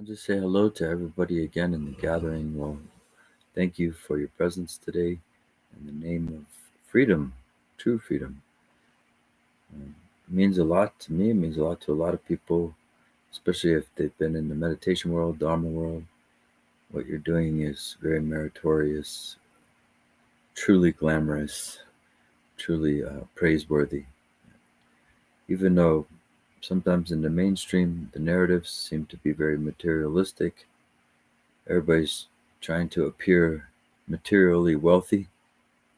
I'll just say hello to everybody again in the gathering. Well, thank you for your presence today in the name of freedom, true freedom. It means a lot to me. It means a lot to a lot of people, especially if they've been in the meditation world, Dharma world. What you're doing is very meritorious, truly glamorous, truly praiseworthy. Even though sometimes in the mainstream, the narratives seem to be very materialistic, everybody's trying to appear materially wealthy,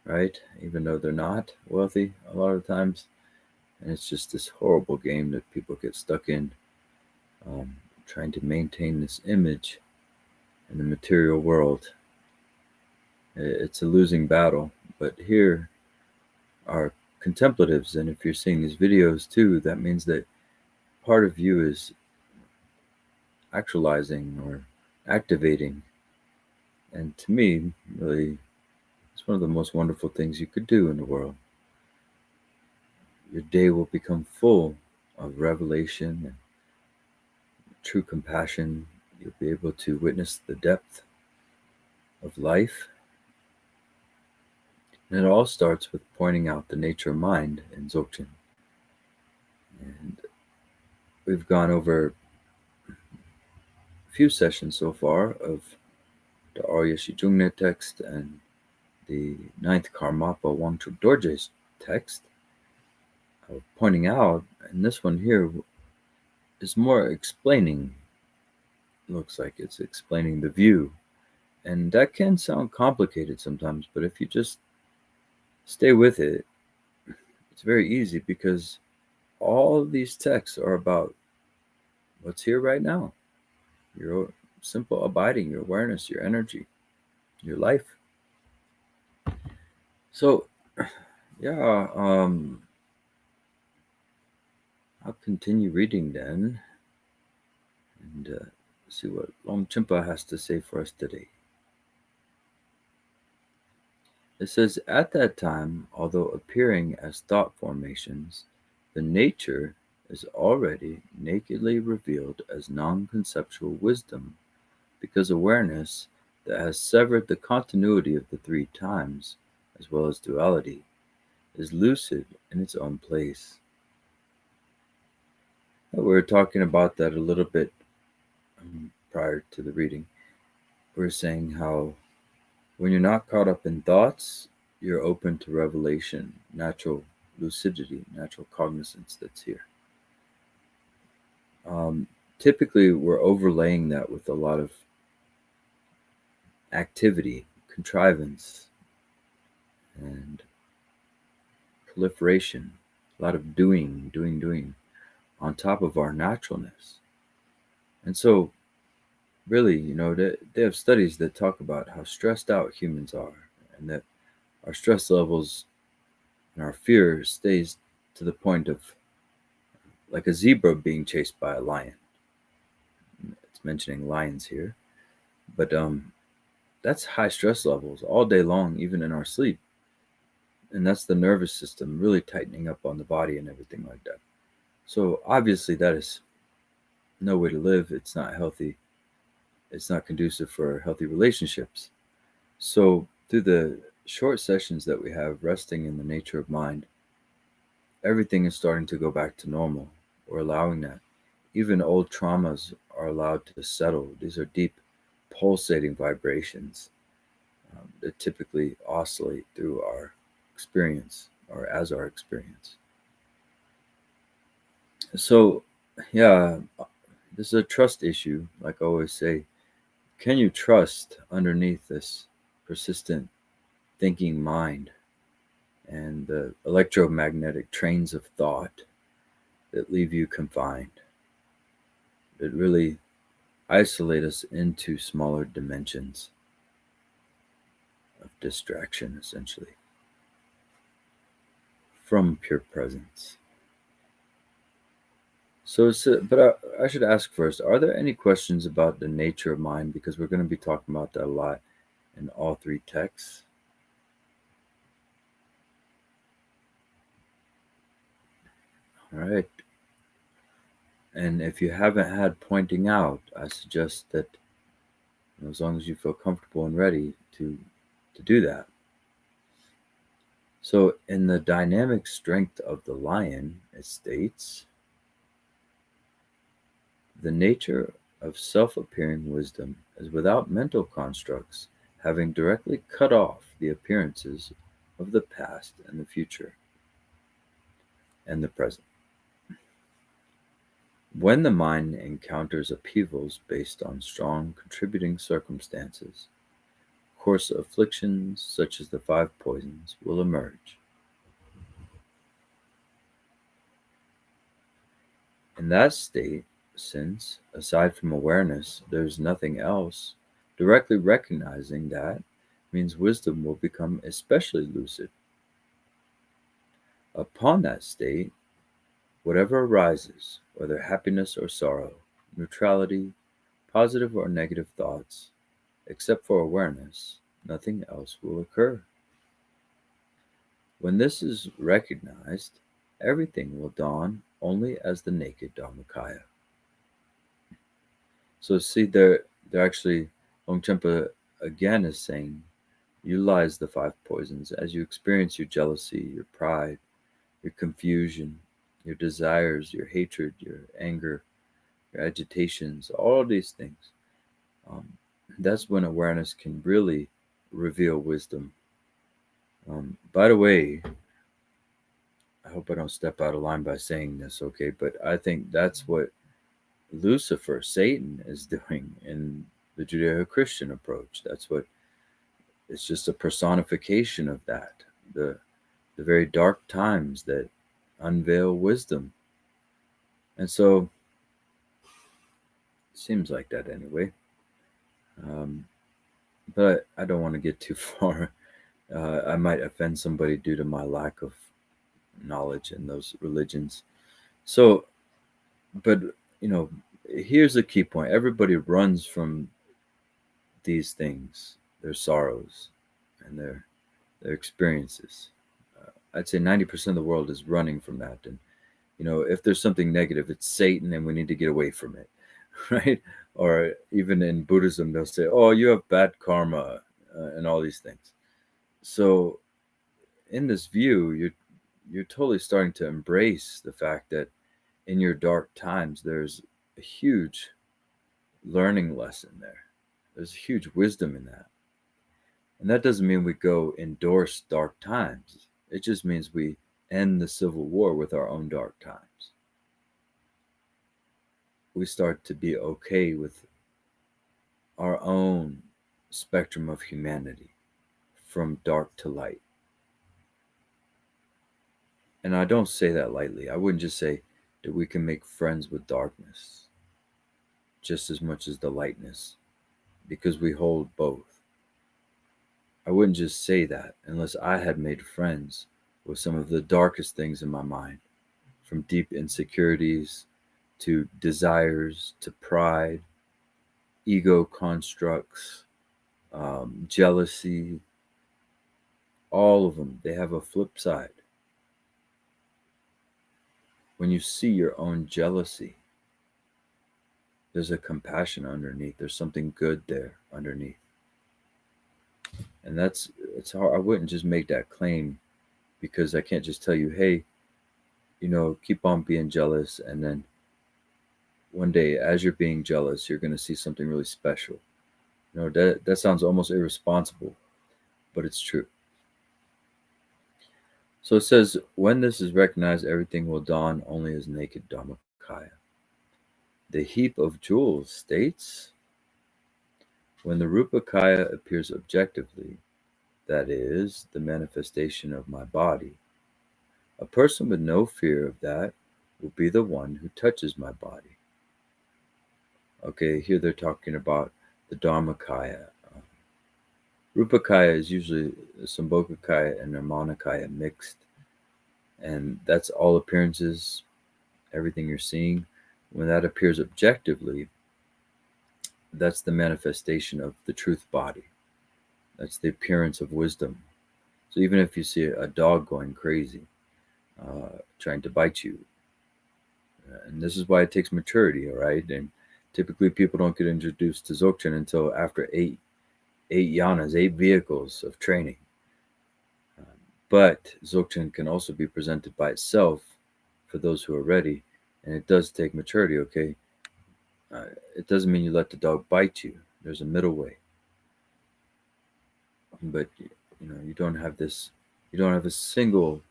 right? Even though they're not wealthy a lot of times. And it's just this horrible game that people get stuck in, um, trying to maintain this image in the material world. It's a losing battle. But here are contemplatives. And if you're seeing these videos too, that means that part of you is actualizing or activating. And to me, really, it's one of the most wonderful things you could do in the world. Your day will become full of revelation and true compassion. You'll be able to witness the depth of life. And it all starts with pointing out the nature of mind in Dzogchen. And we've gone over a few sessions so far of the Arya Shijungne text and the ninth Karmapa Wangchuk Dorje's text, pointing out, and this one here is more explaining, looks like it's explaining the view. And that can sound complicated sometimes, but if you just stay with it, it's very easy because all of these texts are about what's here right now. Your simple abiding, your awareness, your energy, your life. So, yeah, I'll continue reading then and see what Longchen has to say for us today. It says, at that time, although appearing as thought formations, the nature is already nakedly revealed as non-conceptual wisdom, because awareness that has severed the continuity of the three times, as well as duality, is lucid in its own place. We were talking about that a little bit prior to the reading. We were saying how when you're not caught up in thoughts, you're open to revelation, natural lucidity, natural cognizance that's here. Typically, we're overlaying that with a lot of activity, contrivance, and proliferation, a lot of doing, on top of our naturalness. And so, really, they have studies that talk about how stressed out humans are, and that our stress levels and our fear stays to the point of like a zebra being chased by a lion. It's mentioning lions here, but that's high stress levels all day long, even in our sleep. And that's the nervous system really tightening up on the body and everything like that. So obviously that is no way to live. It's not healthy. It's not conducive for healthy relationships. So through the short sessions that we have resting in the nature of mind, everything is starting to go back to normal. We're allowing that. Even old traumas are allowed to settle. These are deep pulsating vibrations that typically oscillate through our experience or as our experience. So, yeah, this is a trust issue, like I always say. Can you trust underneath this persistent thinking mind and the electromagnetic trains of thought that leave you confined, that really isolate us into smaller dimensions of distraction, essentially, from pure presence? So, but I should ask first, are there any questions about the nature of mind? Because we're going to be talking about that a lot in all three texts. All right. And if you haven't had pointing out, I suggest that, as long as you feel comfortable and ready to do that. So, in the dynamic strength of the lion, it states, the nature of self-appearing wisdom is without mental constructs, having directly cut off the appearances of the past and the future and the present. When the mind encounters upheavals based on strong contributing circumstances, coarse afflictions such as the five poisons will emerge. In that state, since, aside from awareness, there is nothing else, directly recognizing that means wisdom will become especially lucid. Upon that state, whatever arises, whether happiness or sorrow, neutrality, positive or negative thoughts, except for awareness, nothing else will occur. When this is recognized, everything will dawn only as the naked Dharmakaya. So see, they're actually, Longchen again is saying, utilize the five poisons as you experience your jealousy, your pride, your confusion, your desires, your hatred, your anger, your agitations, all these things. That's when awareness can really reveal wisdom. By the way, I hope I don't step out of line by saying this, okay? But I think that's what Lucifer, Satan, is doing in the Judeo-Christian approach. That's what it's just a personification of that. The very dark times that unveil wisdom. And so it seems like that anyway. But I don't want to get too far. I might offend somebody due to my lack of knowledge in those religions. So, but here's the key point. Everybody runs from these things, their sorrows and their experiences. I'd say 90% of the world is running from that. And, if there's something negative, it's Satan and we need to get away from it, right? Or even in Buddhism, they'll say, oh, you have bad karma and all these things. So in this view, you're totally starting to embrace the fact that in your dark times, there's a huge learning lesson there. There's huge wisdom in that. And that doesn't mean we go endorse dark times. It just means we end the civil war with our own dark times. We start to be okay with our own spectrum of humanity from dark to light. And I don't say that lightly. I wouldn't just say that we can make friends with darkness just as much as the lightness, because we hold both. I wouldn't just say that unless I had made friends with some of the darkest things in my mind, from deep insecurities to desires to pride, ego constructs, jealousy. All of them, they have a flip side. When you see your own jealousy, there's a compassion underneath. There's something good there underneath. And it's hard. I wouldn't just make that claim because I can't just tell you, hey, keep on being jealous. And then one day, as you're being jealous, you're going to see something really special. That sounds almost irresponsible, but it's true. So it says, when this is recognized, everything will dawn only as naked Dharmakaya. The heap of jewels states, when the Rupakaya appears objectively, that is, the manifestation of my body, a person with no fear of that will be the one who touches my body. Okay, here they're talking about the Dharmakaya. Rupakaya is usually Sambhogakaya and Nirmanakaya mixed. And that's all appearances, everything you're seeing. When that appears objectively, that's the manifestation of the truth body. That's the appearance of wisdom. So even if you see a dog going crazy, trying to bite you, And this is why it takes maturity, all right? And typically people don't get introduced to Dzogchen until after eight yanas, 8 vehicles of training. But Dzogchen can also be presented by itself for those who are ready, and it does take maturity, okay? It doesn't mean you let the dog bite you. There's a middle way. But, you don't have a single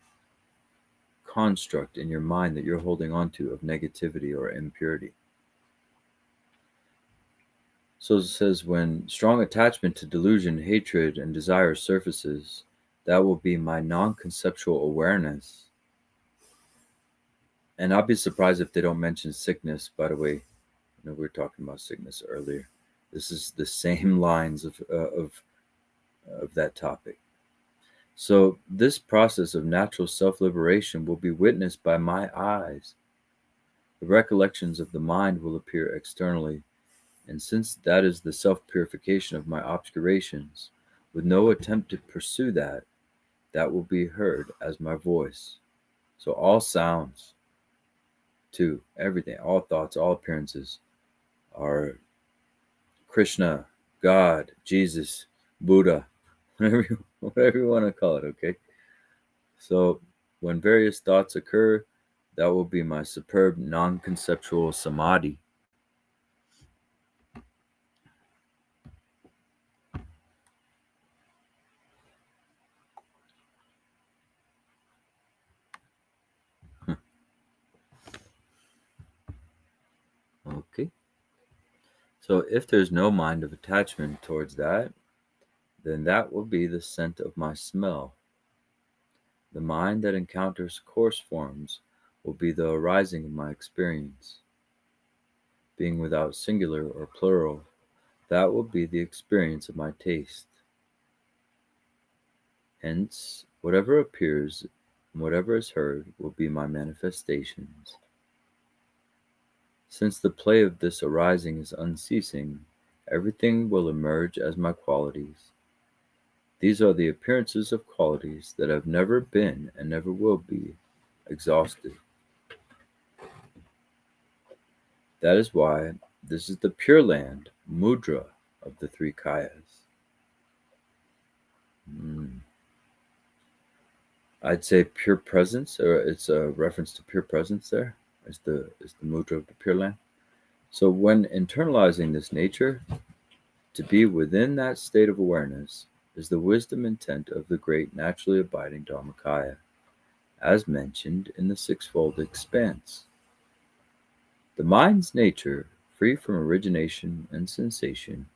construct in your mind that you're holding on to of negativity or impurity. So it says, when strong attachment to delusion, hatred, and desire surfaces, that will be my non-conceptual awareness. And I'll be surprised if they don't mention sickness, by the way. We were talking about sickness earlier. This is the same lines of that topic. So this process of natural self-liberation will be witnessed by my eyes. The recollections of the mind will appear externally, and since that is the self-purification of my obscurations, with no attempt to pursue that will be heard as my voice. So all sounds, too, everything, all thoughts, all appearances are Krishna, God, Jesus, Buddha, whatever you want to call it, okay? So when various thoughts occur, that will be my superb non-conceptual samadhi. Okay. So if there's no mind of attachment towards that, then that will be the scent of my smell. The mind that encounters coarse forms will be the arising of my experience. Being without singular or plural, that will be the experience of my taste. Hence, whatever appears and whatever is heard will be my manifestations. Since the play of this arising is unceasing, everything will emerge as my qualities. These are the appearances of qualities that have never been and never will be exhausted. That is why this is the Pure Land, mudra, of the 3 kayas. I'd say pure presence, or it's a reference to pure presence there, is the mudra of the Pure Land. So when internalizing this nature, to be within that state of awareness is the wisdom intent of the great naturally abiding Dharmakaya, as mentioned in the sixfold expanse. The mind's nature, free from origination and sensation,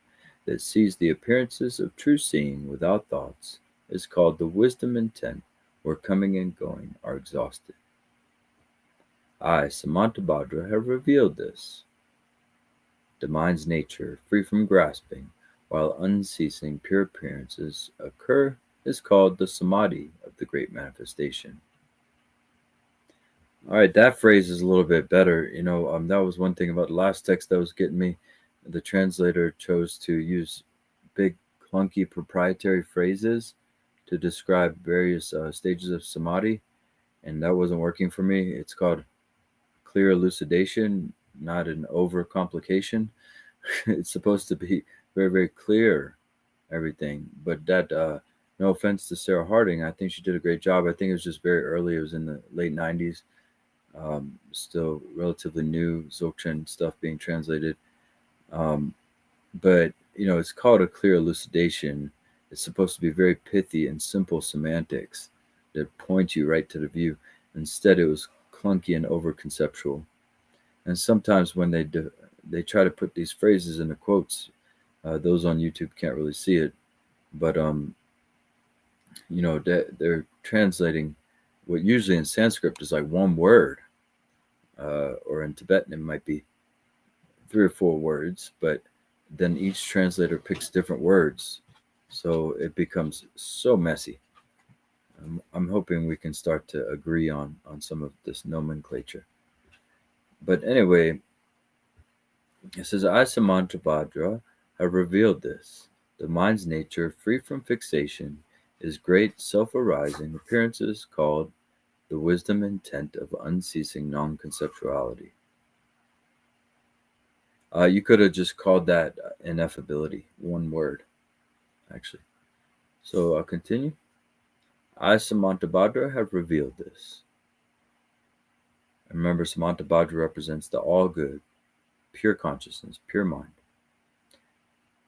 that sees the appearances of true seeing without thoughts, is called the wisdom intent, where coming and going are exhausted. I, Samantabhadra, have revealed this. The mind's nature, free from grasping, while unceasing pure appearances occur, is called the samadhi of the great manifestation. All right, that phrase is a little bit better. That was one thing about the last text that was getting me. The translator chose to use big, clunky, proprietary phrases to describe various stages of samadhi, and that wasn't working for me. It's called clear elucidation, not an overcomplication. It's supposed to be very, very clear, everything. But that, no offense to Sarah Harding, I think she did a great job. I think it was just very early. It was in the late 90s. Still relatively new Dzogchen stuff being translated. But, it's called a clear elucidation. It's supposed to be very pithy and simple semantics that point you right to the view. Instead, it was clunky and over-conceptual. And sometimes when they try to put these phrases into quotes, those on YouTube can't really see it, but they're translating what usually in Sanskrit is like one word, or in Tibetan it might be 3 or 4 words, but then each translator picks different words, so it becomes so messy. I'm hoping we can start to agree on some of this nomenclature. But anyway, it says, I, Samantabhadra, have revealed this. The mind's nature, free from fixation, is great self-arising appearances called the wisdom intent of unceasing non-conceptuality. You could have just called that ineffability, one word, actually. So I'll continue. I, Samantabhadra, have revealed this. And remember, Samantabhadra represents the all good, pure consciousness, pure mind.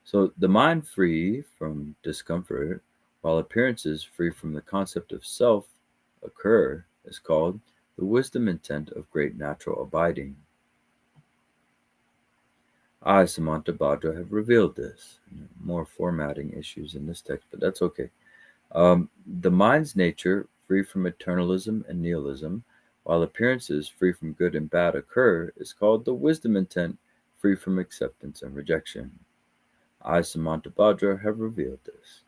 So the mind free from discomfort, while appearances free from the concept of self occur, is called the wisdom intent of great natural abiding. I, Samantabhadra, have revealed this. More formatting issues in this text, but that's okay. The mind's nature, free from eternalism and nihilism, while appearances free from good and bad occur, is called the wisdom intent, free from acceptance and rejection. I, Samantabhadra, have revealed this.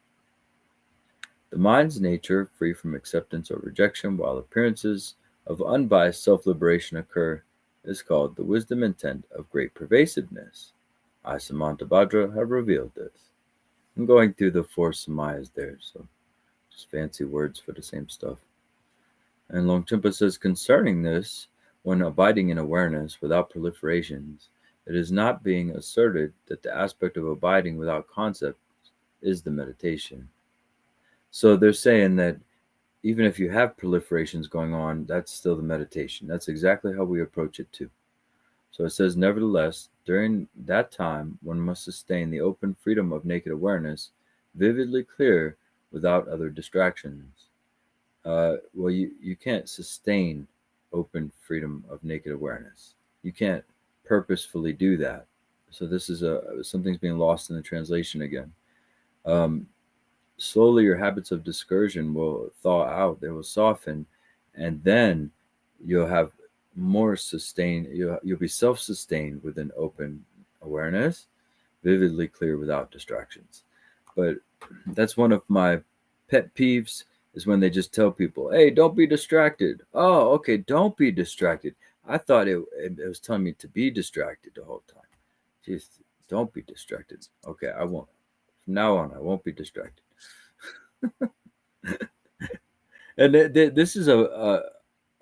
The mind's nature, free from acceptance or rejection, while appearances of unbiased self-liberation occur, is called the wisdom intent of great pervasiveness. I, Samantabhadra, have revealed this. I'm going through the four samayas there, so just fancy words for the same stuff. And Longchen says, concerning this, when abiding in awareness without proliferations, it is not being asserted that the aspect of abiding without concepts is the meditation. So they're saying that even if you have proliferations going on, that's still the meditation. That's exactly how we approach it too. So it says, nevertheless, during that time, one must sustain the open freedom of naked awareness, vividly clear without other distractions. Well, you can't sustain open freedom of naked awareness. You can't purposefully do that. So this is something's being lost in the translation again. Slowly your habits of discursion will thaw out, they will soften, and then you'll have more sustained, you'll be self-sustained with an open awareness, vividly clear without distractions. But that's one of my pet peeves, is when they just tell people, hey, don't be distracted. Oh, okay, don't be distracted. I thought it was telling me to be distracted the whole time. Just don't be distracted. Okay, I won't. From now on, I won't be distracted. And this is a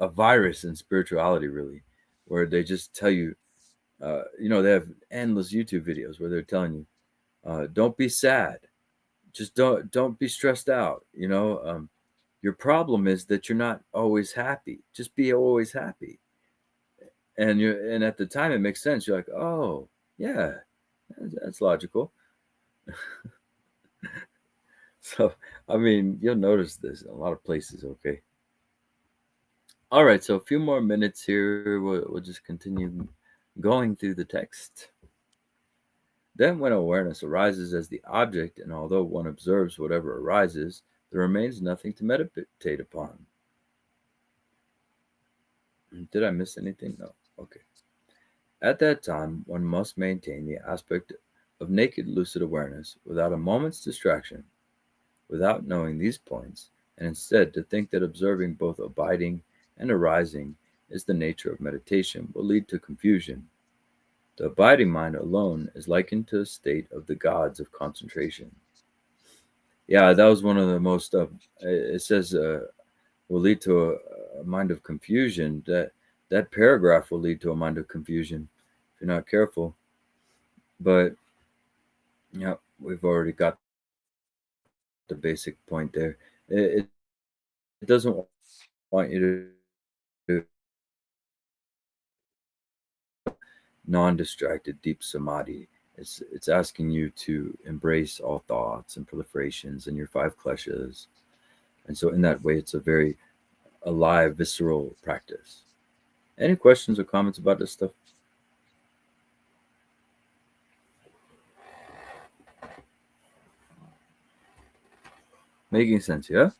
virus in spirituality, really, where they just tell you, they have endless YouTube videos where they're telling you, don't be sad, just don't be stressed out. Your problem is that you're not always happy. Just be always happy. And at the time it makes sense. You're like, oh yeah, that's logical. So I mean, you'll notice this in a lot of places. Okay. All right, so a few more minutes here. We'll just continue going through the text. Then, when awareness arises as the object, and although one observes whatever arises, there remains nothing to meditate upon. Did I miss anything? No. Okay. At that time, one must maintain the aspect of naked lucid awareness without a moment's distraction, without knowing these points, and instead to think that observing both abiding and arising is the nature of meditation will lead to confusion. The abiding mind alone is likened to a state of the gods of concentration. Yeah, that was one of the most, it says, will lead to a mind of confusion. That paragraph will lead to a mind of confusion if you're not careful. But, yeah, we've already got the basic point there. It doesn't want you to non-distracted deep samadhi. It's asking you to embrace all thoughts and proliferations and your five kleshas. And so in that way, it's a very alive, visceral practice. Any questions or comments about this stuff? Making sense, yeah?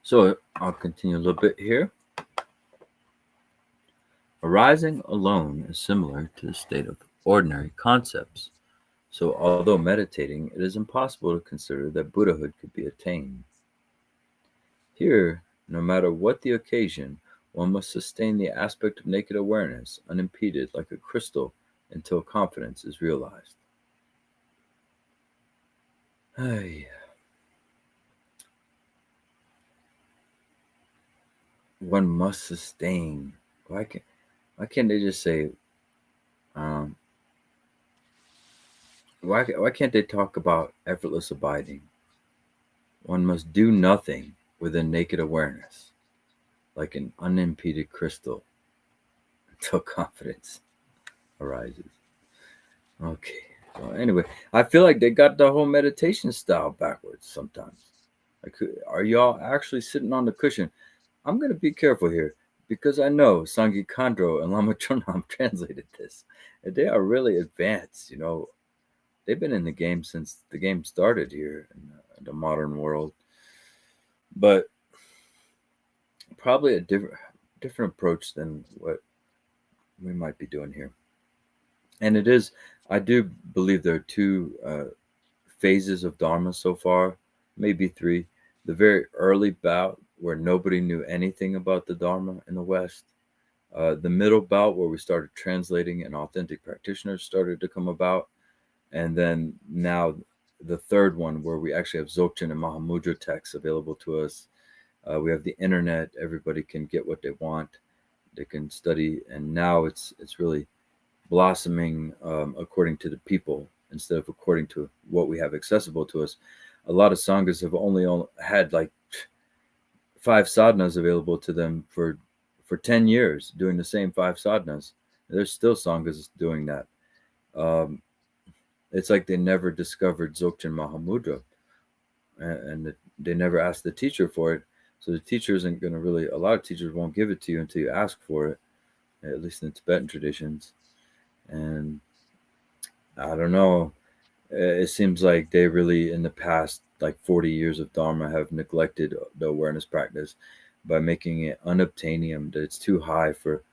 So I'll continue a little bit here. Arising alone is similar to the state of ordinary concepts. So although meditating, it is impossible to consider that Buddhahood could be attained. Here, no matter what the occasion, one must sustain the aspect of naked awareness, unimpeded like a crystal until confidence is realized. Ay, one must sustain. Why can't they just say um, why can't they talk about effortless abiding? One must do nothing with a naked awareness, like an unimpeded crystal, until confidence arises. Okay. So anyway, I feel like they got the whole meditation style backwards sometimes. Like, are y'all actually sitting on the cushion? I'm gonna be careful here because I know Sangye Khandro and Lama Chönam translated this, and they are really advanced. They've been in the game since the game started here in the modern world, but probably a different approach than what we might be doing here. And it is, I do believe there are two phases of Dharma so far, maybe three. The very early bout where nobody knew anything about the Dharma in the West. The middle bout where we started translating and authentic practitioners started to come about. And then now the third one where we actually have Dzogchen and Mahamudra texts available to us. We have the internet. Everybody can get what they want. They can study. And now it's really blossoming according to the people instead of according to what we have accessible to us. A lot of sanghas have only had like 5 sadhanas available to them for 10 years doing the same 5 sadhanas. There's still sanghas doing that. Um, it's like they never discovered Dzogchen Mahamudra, and they never asked the teacher for it. So the teacher isn't going to really, a lot of teachers won't give it to you until you ask for it, at least in the Tibetan traditions. And I don't know. It seems like they really, in the past, like 40 years of Dharma, have neglected the awareness practice by making it unobtainium, that it's too high for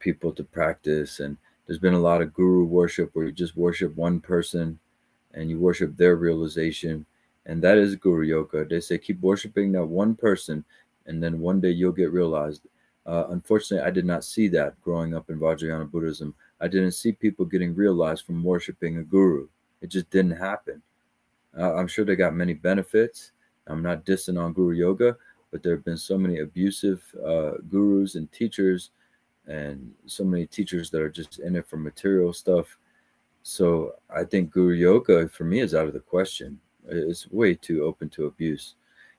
people to practice. And there's been a lot of guru worship where you just worship one person and you worship their realization. And that is Guru Yoga. They say keep worshiping that one person, and then one day you'll get realized. Unfortunately, I did not see that growing up in Vajrayana Buddhism. I didn't see people getting realized from worshiping a guru. It just didn't happen. I'm sure they got many benefits. I'm not dissing on Guru Yoga, but there have been so many abusive gurus and teachers, and so many teachers that are just in it for material stuff. So I think Guru Yoga for me is out of the question. It's way too open to abuse.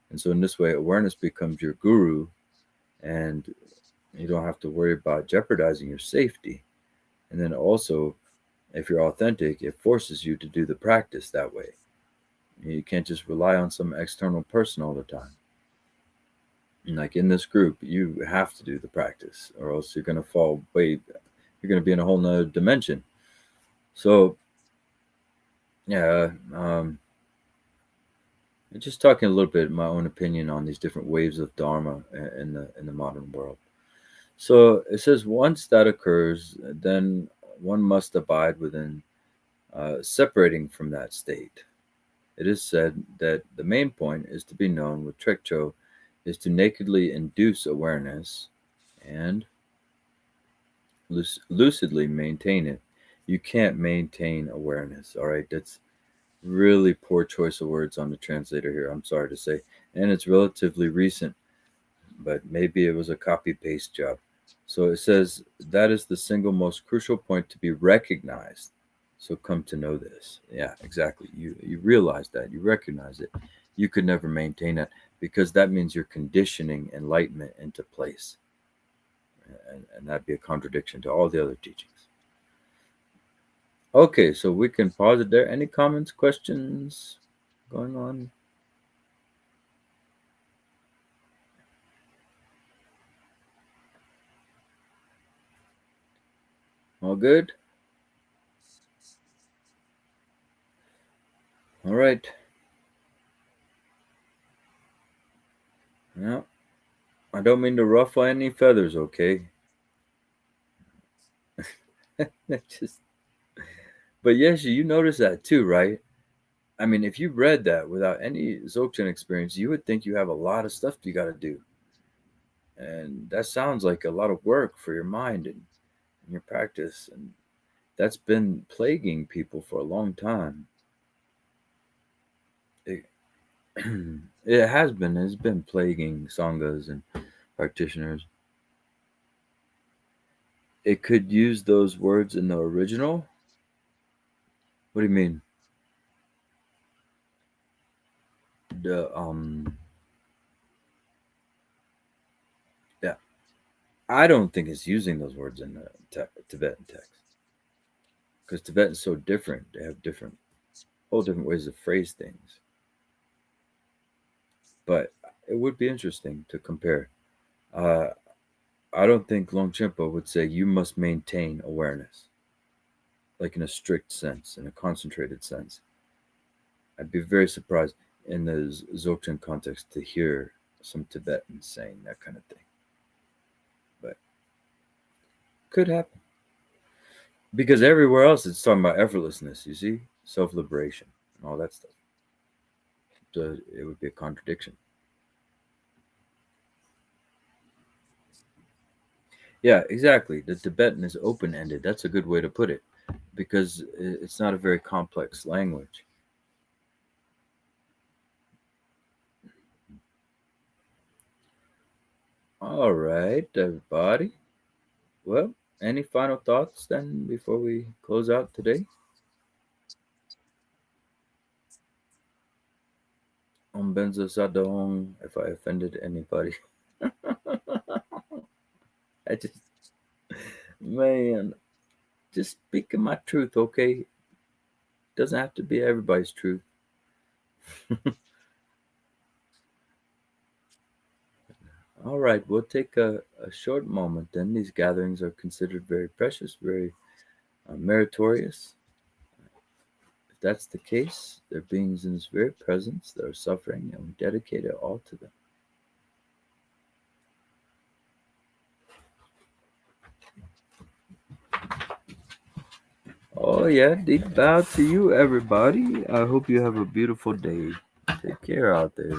And so in this way, awareness becomes your guru, and you don't have to worry about jeopardizing your safety. And then also, if you're authentic, it forces you to do the practice that way. You can't just rely on some external person all the time. And like in this group, you have to do the practice, or else you're going to fall way, you're going to be in a whole nother dimension. So, yeah, just talking a little bit my own opinion on these different waves of Dharma in the modern world. So it says once that occurs, then one must abide within separating from that state. It is said that the main point is to be known with Trekcho is to nakedly induce awareness and lucidly maintain it. You can't maintain awareness. All right, that's really poor choice of words on the translator here. I'm sorry to say, and it's relatively recent, but maybe it was a copy paste job. So it says that is the single most crucial point to be recognized. So come to know this. Yeah, exactly. You realize that, you recognize it. You could never maintain that because that means you're conditioning enlightenment into place. And that'd be a contradiction to all the other teachings. Okay, so we can pause it there. Any comments, questions going on? All good? All right. Yeah, I don't mean to ruffle any feathers, okay? Just, but yes, you notice that too, right? I mean, if you read that without any Dzogchen experience, you would think you have a lot of stuff you got to do, and that sounds like a lot of work for your mind and your practice. And that's been plaguing people for a long time. It, it has been. It's been plaguing sanghas and practitioners. It could use those words in the original. What do you mean? The Yeah, I don't think it's using those words in the Tibetan text because Tibetan's so different. They have whole different ways to phrase things. But it would be interesting to compare. Uh, I don't think Longchenpa would say you must maintain awareness, like in a strict sense, in a concentrated sense. I'd be very surprised in the Dzogchen context to hear some Tibetans saying that kind of thing. But could happen. Because everywhere else it's talking about effortlessness, you see? Self liberation and all that stuff. So it would be a contradiction. Yeah, exactly. The Tibetan is open ended. That's a good way to put it because it's not a very complex language. All right, everybody. Well, any final thoughts then before we close out today? Benzo Sadong, if I offended anybody. I just, man, just speaking my truth, okay? Doesn't have to be everybody's truth. All right, we'll take a short moment then. These gatherings are considered very precious, very meritorious. If that's the case, they're beings in this very presence that are suffering, and we dedicate it all to them. Oh, yeah, deep bow to you, everybody. I hope you have a beautiful day. Take care out there.